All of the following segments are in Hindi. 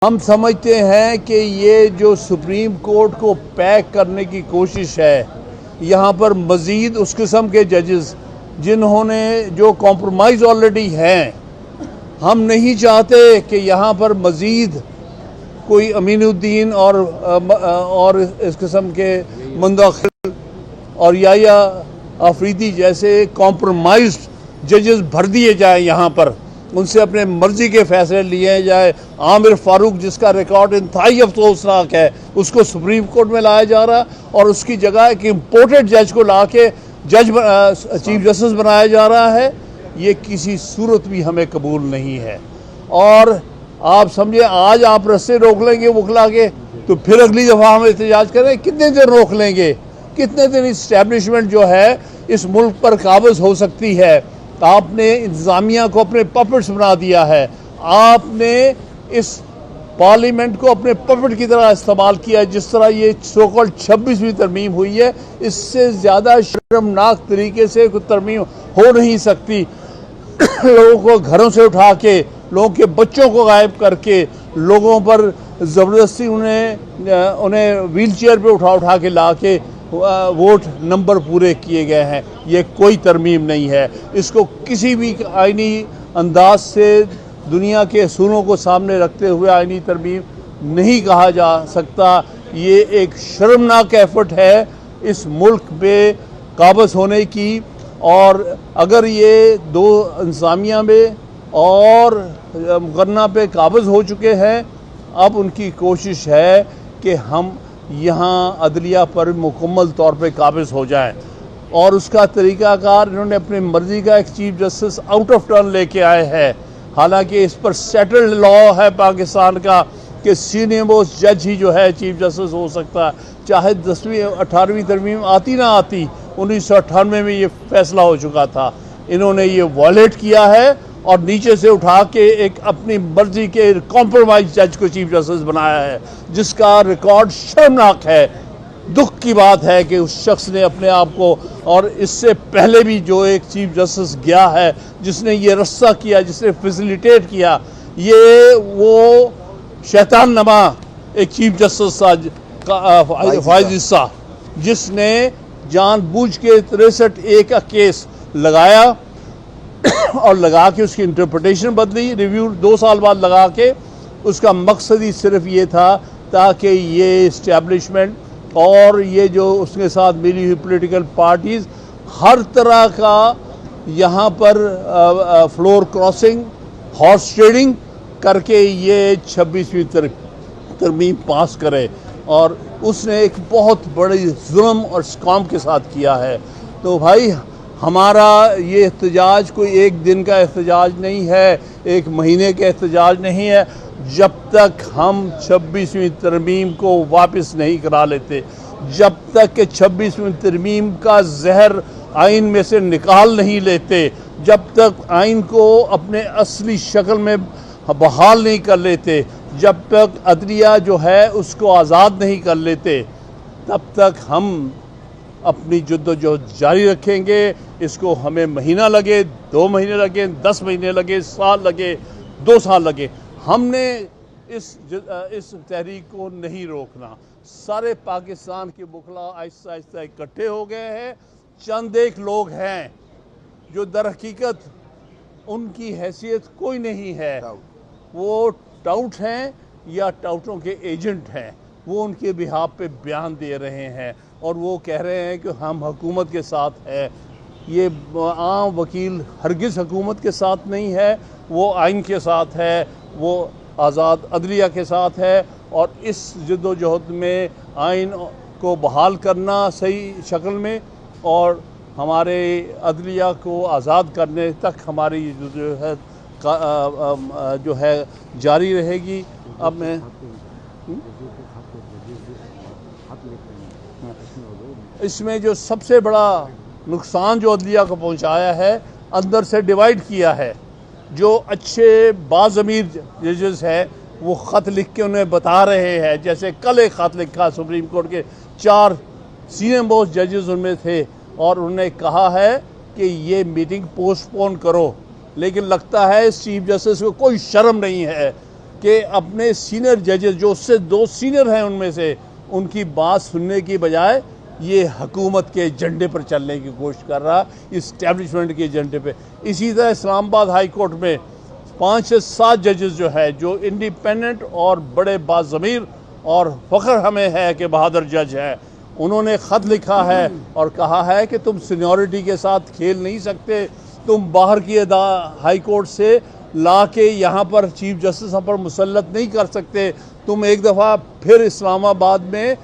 हम समझते हैं कि ये जो सुप्रीम कोर्ट को पैक करने की कोशिश है, यहाँ पर मज़ीद उस किस्म के जजेस जिन्होंने जो कॉम्प्रोमाइज़ ऑलरेडी हैं, हम नहीं चाहते कि यहाँ पर मज़ीद कोई अमीनुद्दीन और इस किस्म के मुंतखिल और या अफरीदी जैसे कॉम्प्रोमाइज्ड जजेस भर दिए जाएँ यहाँ पर, उनसे अपने मर्जी के फैसले लिए जाए। आमिर फारूक जिसका रिकॉर्ड इंतहाई अफसोसनाक है, उसको सुप्रीम कोर्ट में लाया जा रहा और उसकी जगह एक इम्पोर्टेड जज को ला के चीफ जस्टिस बनाया जा रहा है। ये किसी सूरत भी हमें कबूल नहीं है। और आप समझे, आज आप रस्ते रोक लेंगे बुखला के, तो फिर अगली दफ़ा हम एहतजाज करें। कितने दिन रोक लेंगे? कितने दिन इस्टेब्लिशमेंट जो है इस मुल्क पर काबज़ हो सकती है? आपने इंतज़ामिया को अपने पपेट्स बना दिया है। आपने इस पार्लियामेंट को अपने पपेट की तरह इस्तेमाल किया। जिस तरह ये सोकॉल्ड 26वीं तरमीम हुई है, इससे ज़्यादा शर्मनाक तरीके से कोई तरमीम हो नहीं सकती। लोगों को घरों से उठा के, लोगों के बच्चों को गायब करके, लोगों पर ज़बरदस्ती उन्हें व्हील चेयर पर उठा के ला के वोट नंबर पूरे किए गए हैं। ये कोई तरमीम नहीं है। इसको किसी भी आईनी अंदाज से दुनिया के असूलों को सामने रखते हुए आईनी तरमीम नहीं कहा जा सकता। ये एक शर्मनाक एफर्ट है इस मुल्क पे काबज़ होने की। और अगर ये दो इंतज़ामिया में और मुकन्ना पे काबज़ हो चुके हैं, अब उनकी कोशिश है कि हम यहाँ अदलिया पर मुकम्मल तौर पे काबिज़ हो जाएं। और उसका तरीक़ाकार इन्होंने अपनी मर्ज़ी का एक chief justice out of turn लेके आए हैं। हालांकि इस पर सेटल्ड लॉ है पाकिस्तान का कि सीनियर मोस्ट जज ही जो है चीफ जस्टिस हो सकता है, चाहे 10वीं 18वीं तरमीम आती ना आती। 1998 में ये फैसला हो चुका था। इन्होंने ये वॉयलेट किया है और नीचे से उठा के एक अपनी मर्जी के कॉम्प्रोमाइज जज को चीफ जस्टिस बनाया है, जिसका रिकॉर्ड शर्मनाक है। दुख की बात है कि उस शख्स ने अपने आप को, और इससे पहले भी जो एक चीफ जस्टिस गया है जिसने ये रस्सा किया, जिसने फैसिलिटेट किया, ये वो शैतान नमा एक चीफ जस्टिस था फाइज इस्सा, जिसने जानबूझ के 63A का केस लगाया और लगा के उसकी इंटरप्रिटेशन बदली, रिव्यू 2 साल बाद लगा के। उसका मकसद ही सिर्फ ये था ताकि ये इस्टेब्लिशमेंट और ये जो उसके साथ मिली हुई पॉलिटिकल पार्टीज़ हर तरह का यहाँ पर फ्लोर क्रॉसिंग, हॉर्स ट्रेडिंग करके ये 26वीं तरमीम पास करे। और उसने एक बहुत बड़ी जुल्म और स्कैम के साथ किया है। तो भाई, हमारा ये एहतजाज कोई एक दिन का एहतजाज नहीं है, एक महीने का एहतजाज नहीं है। जब तक हम 26वीं तरमीम को वापस नहीं करा लेते, जब तक कि 26वीं तरमीम का जहर आइन में से निकाल नहीं लेते, जब तक आइन को अपने असली शक्ल में बहाल नहीं कर लेते, जब तक अदलिया जो है उसको आज़ाद नहीं कर लेते, तब तक हम अपनी जद्दोजहद जारी रखेंगे। इसको हमें महीना लगे, 2 महीने लगे, 10 महीने लगे, साल लगे, 2 साल लगे, हमने इस तहरीक को नहीं रोकना। सारे पाकिस्तान के बुखला आहिस्ता आहिस्ता इकट्ठे हो गए हैं। चंद एक लोग हैं जो दर हकीकत उनकी हैसियत कोई नहीं है, वो टाउट हैं या टाउटों के एजेंट हैं। वो उनके बिहाफ पे बयान दे रहे हैं और वो कह रहे हैं कि हम हुकूमत के साथ है। ये आम वकील हरगिज़ हुकूमत के साथ नहीं है, वो आइन के साथ है, वो आज़ाद अदलिया के साथ है। और इस जद्दोजहद में आइन को बहाल करना सही शक्ल में और हमारे अदलिया को आज़ाद करने तक हमारी जो है जारी रहेगी। अब मैं इसमें जो सबसे बड़ा नुकसान जो अदलिया को पहुंचाया है, अंदर से डिवाइड किया है। जो अच्छे बाज़मीर जजेस हैं वो ख़त लिख के उन्हें बता रहे हैं, जैसे कल एक ख़त लिखा सुप्रीम कोर्ट के 4 सीनियर मोस्ट जजेस उनमें थे और उन्होंने कहा है कि ये मीटिंग पोस्टपोन करो। लेकिन लगता है इस चीफ जस्टिस को कोई शर्म नहीं है कि अपने सीनियर जजेस जो उससे 2 सीनियर हैं उनमें से, उनकी बात सुनने की बजाय ये हुकूमत के एजेंडे पर चलने की कोशिश कर रहा, इस्टेब्लिशमेंट के एजेंडे पे। इसी तरह इस्लामाबाद हाई कोर्ट में 5 से 7 जजेस जो है जो इंडिपेंडेंट और बड़े बाज़मीर और फ़ख्र हमें है कि बहादुर जज है, उन्होंने ख़त लिखा है और कहा है कि तुम सीनियरिटी के साथ खेल नहीं सकते, तुम बाहर की हाई कोर्ट से ला के यहाँ पर चीफ जस्टिस पर मुसल्लत नहीं कर सकते, तुम एक दफ़ा फिर इस्लामाबाद में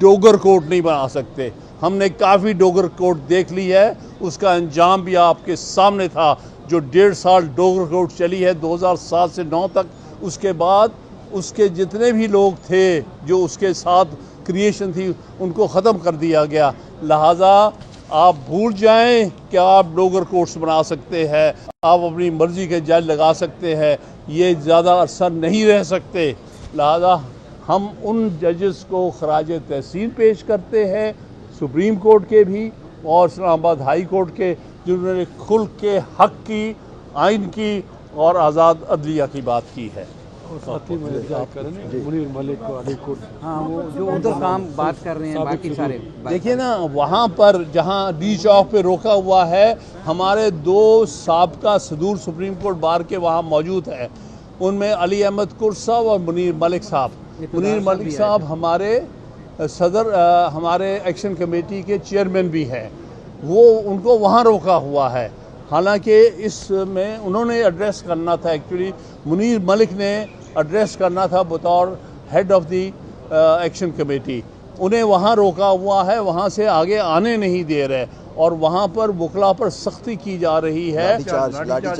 डोगर कोर्ट नहीं बना सकते। हमने काफ़ी डोगर कोर्ट देख ली है, उसका अंजाम भी आपके सामने था। जो 1.5 साल डोगर कोर्ट चली है 2007 से 9 तक, उसके बाद उसके जितने भी लोग थे जो उसके साथ क्रिएशन थी उनको ख़त्म कर दिया गया। लिहाजा आप भूल जाएं कि आप डोगर कोर्ट्स बना सकते हैं, आप अपनी मर्ज़ी के जज लगा सकते हैं, ये ज़्यादा अरसा नहीं रह सकते। लिहाजा हम उन जजेस को खराज तहसीन पेश करते हैं, सुप्रीम कोर्ट के भी और इस्लामाबाद हाई कोर्ट के, जिन्होंने खुल के हक़ की, आइन की और आज़ाद अदलिया की बात की है। और साथ ही मुनीर मलिक को हाई कोर्ट, हाँ वो जो उधर काम बात कर रहे हैं बाकी सारे देखिए ना, वहाँ पर जहाँ डी चौक पे रोका हुआ है, हमारे 2 साबका सदूर सुप्रीम कोर्ट बार के वहाँ मौजूद हैं। उनमें अली अहमद कुर्र साहब और मुनीर मलिक साहब। मुनीर मलिक साहब हमारे सदर हमारे एक्शन कमेटी के चेयरमैन भी हैं, वो उनको वहाँ रोका हुआ है। हालांकि इसमें उन्होंने एड्रेस करना था, एक्चुअली मुनीर मलिक ने एड्रेस करना था बतौर head of the action committee, उन्हें वहाँ रोका हुआ है, वहाँ से आगे आने नहीं दे रहे और वहाँ पर वकला पर सख्ती की जा रही है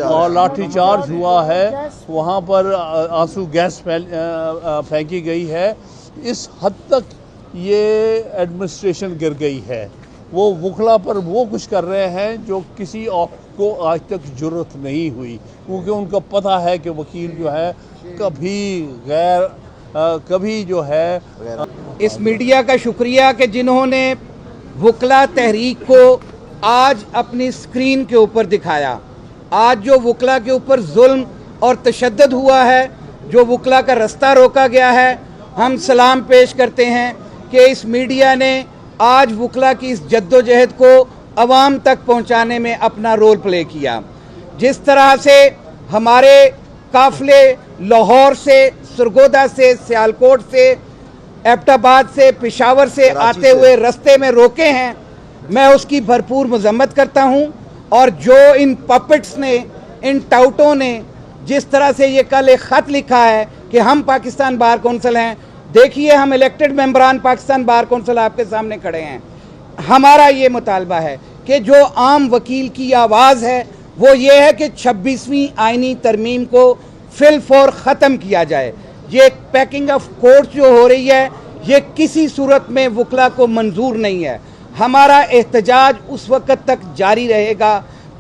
और लाठीचार्ज हुआ है, वहाँ पर आंसू गैस फेंकी गई है। इस हद तक ये एडमिनिस्ट्रेशन गिर गई है। वो वकला पर वो कुछ कर रहे हैं जो किसी और को आज तक ज़रूरत नहीं हुई, क्योंकि उनको पता है कि वकील जो है कभी जो है। इस मीडिया का शुक्रिया कि जिन्होंने वकला तहरीक को आज अपनी स्क्रीन के ऊपर दिखाया। आज जो वकला के ऊपर जुल्म और तशद्दुद हुआ है, जो वकला का रास्ता रोका गया है, हम सलाम पेश करते हैं कि इस मीडिया ने आज वकला की इस जद्दोजहद को अवाम तक पहुंचाने में अपना रोल प्ले किया। जिस तरह से हमारे काफ़िले लाहौर से, सरगोदा से, सियालकोट से, एबटाबाद से, पेशावर से आते हुए रास्ते में रोके हैं, मैं उसकी भरपूर मजम्मत करता हूं। और जो इन पपेट्स ने, इन टाउटों ने जिस तरह से ये कल एक ख़त लिखा है कि हम पाकिस्तान बार कौंसिल हैं, देखिए हम इलेक्टेड मेंबरान पाकिस्तान बार कौंसिल आपके सामने खड़े हैं। हमारा ये मुतालबा है कि जो आम वकील की आवाज़ है वो ये है कि 26वीं आइनी तरमीम को फिलफौर ख़त्म किया जाए। ये पैकिंग ऑफ कोर्ट जो हो रही है ये किसी सूरत में वकला को मंजूर नहीं है। हमारा एहतजाज उस वक़्त तक जारी रहेगा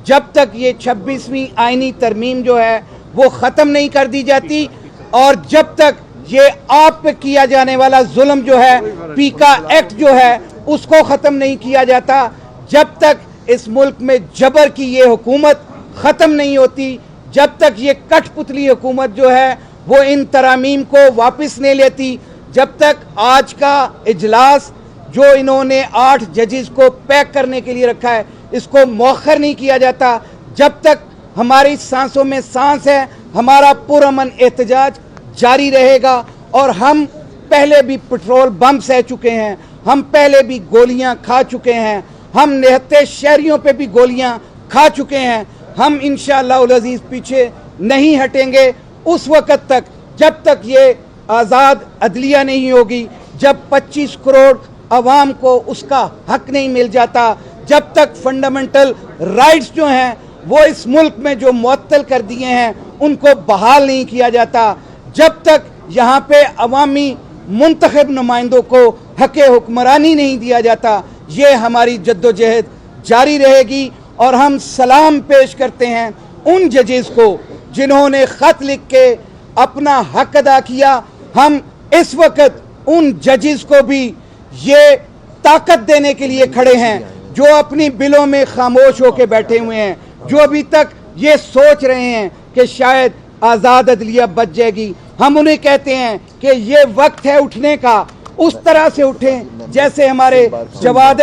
जब तक ये 26वीं आइनी तरमीम जो है वो ख़त्म नहीं कर दी जाती और जब तक ये आप पे किया जाने वाला जुल्म जो है, पीका एक्ट जो है, उसको ख़त्म नहीं किया जाता। जब तक इस मुल्क में जबर की ये हुकूमत ख़त्म नहीं होती, जब तक ये कठपुतली हुकूमत जो है वो इन तरामीम को वापस नहीं लेती, जब तक आज का इजलास जो इन्होंने 8 जजेस को पैक करने के लिए रखा है इसको मौखर नहीं किया जाता, जब तक हमारी सांसों में सांस है, हमारा पुरअमन एहतजाज जारी रहेगा। और हम पहले भी पेट्रोल बम सह चुके हैं, हम पहले भी गोलियां खा चुके हैं, हम निहत्ते शहरियों पे भी गोलियां खा चुके हैं। हम इंशाअल्लाह अज़ीज़ पीछे नहीं हटेंगे उस वक़्त तक जब तक ये आज़ाद अदलिया नहीं होगी, जब 25 करोड़ अवाम को उसका हक नहीं मिल जाता, जब तक फंडामेंटल राइट्स जो हैं वो इस मुल्क में जो मुअत्तल कर दिए हैं उनको बहाल नहीं किया जाता, जब तक यहाँ पे अवामी मुंतखब नुमाइंदों को हक़ हुक्मरानी नहीं दिया जाता, ये हमारी जद्दोजहद जारी रहेगी। और हम सलाम पेश करते हैं उन जजेस को जिन्होंने ख़त लिख के अपना हक अदा किया। हम इस वक्त उन जजेस को भी ये ताकत देने के लिए खड़े हैं जो अपनी बिलों में खामोश होकर बैठे हुए हैं, जो अभी तक ये सोच रहे हैं कि शायद आज़ाद अदलिया बच जाएगी। हम उन्हें कहते हैं कि ये वक्त है उठने का, उस तरह से उठें जैसे हमारे जवाद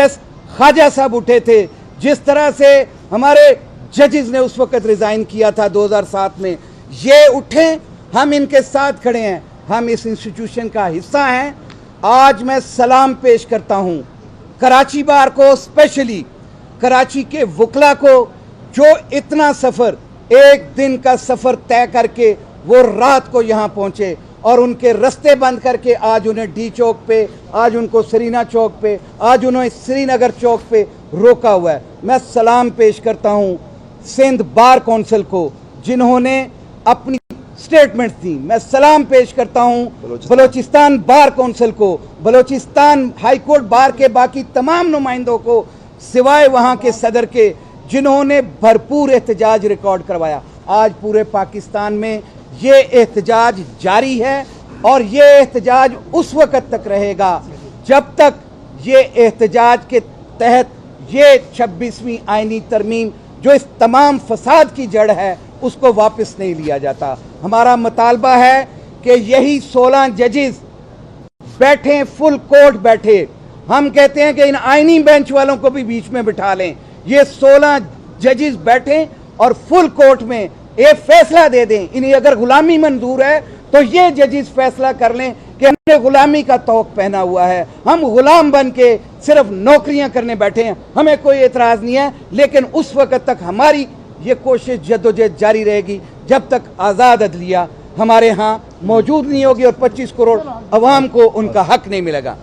ख्वाजा साहब उठे थे, जिस तरह से हमारे जजेस ने उस वक्त रिज़ाइन किया था 2007 में। ये उठें, हम इनके साथ खड़े हैं, हम इस इंस्टीट्यूशन का हिस्सा हैं। आज मैं सलाम पेश करता हूँ कराची बार को, स्पेशली कराची के वकला को, जो इतना सफ़र, एक दिन का सफ़र तय करके वो रात को यहाँ पहुँचे और उनके रास्ते बंद करके आज उन्हें डी चौक पे, आज उनको सरीना चौक पे, आज उन्हें श्रीनगर चौक पे रोका हुआ है। मैं सलाम पेश करता हूँ सिंध बार कौंसिल को, जिन्होंने अपनी स्टेटमेंट दी। मैं सलाम पेश करता हूँ बलोचिस्तान बार कौंसिल को, बलोचिस्तान हाई कोर्ट बार के बाकी तमाम नुमाइंदों को, सिवाय वहाँ के सदर के, जिन्होंने भरपूर एहतजाज रिकॉर्ड करवाया। आज पूरे पाकिस्तान में ये एहतजाज जारी है और ये एहतजाज उस वक़्त तक रहेगा जब तक ये एहतजाज के तहत ये 26वीं आईनी तरमीम, जो इस तमाम फसाद की जड़ है, उसको वापस नहीं लिया जाता। हमारा मुतालबा है कि यही 16 जजेस बैठे, फुल कोर्ट बैठे। हम कहते हैं कि इन आईनी बेंच वालों को भी बीच में बिठा लें। ये 16 जजेस बैठे और फुल कोर्ट में एक फैसला दे दें। इन्हें अगर गुलामी मंजूर है तो ये जजेस फैसला कर लें कि हमने गुलामी का तौक पहना हुआ है, हम गुलाम बन के सिर्फ नौकरियां करने बैठे हैं। हमें कोई एतराज़ नहीं है, लेकिन उस वक़्त तक हमारी ये कोशिश जद्दोजहद जारी रहेगी जब तक आज़ाद अदलिया हमारे यहाँ मौजूद नहीं होगी और 25 करोड़ अवाम को उनका हक नहीं मिलेगा।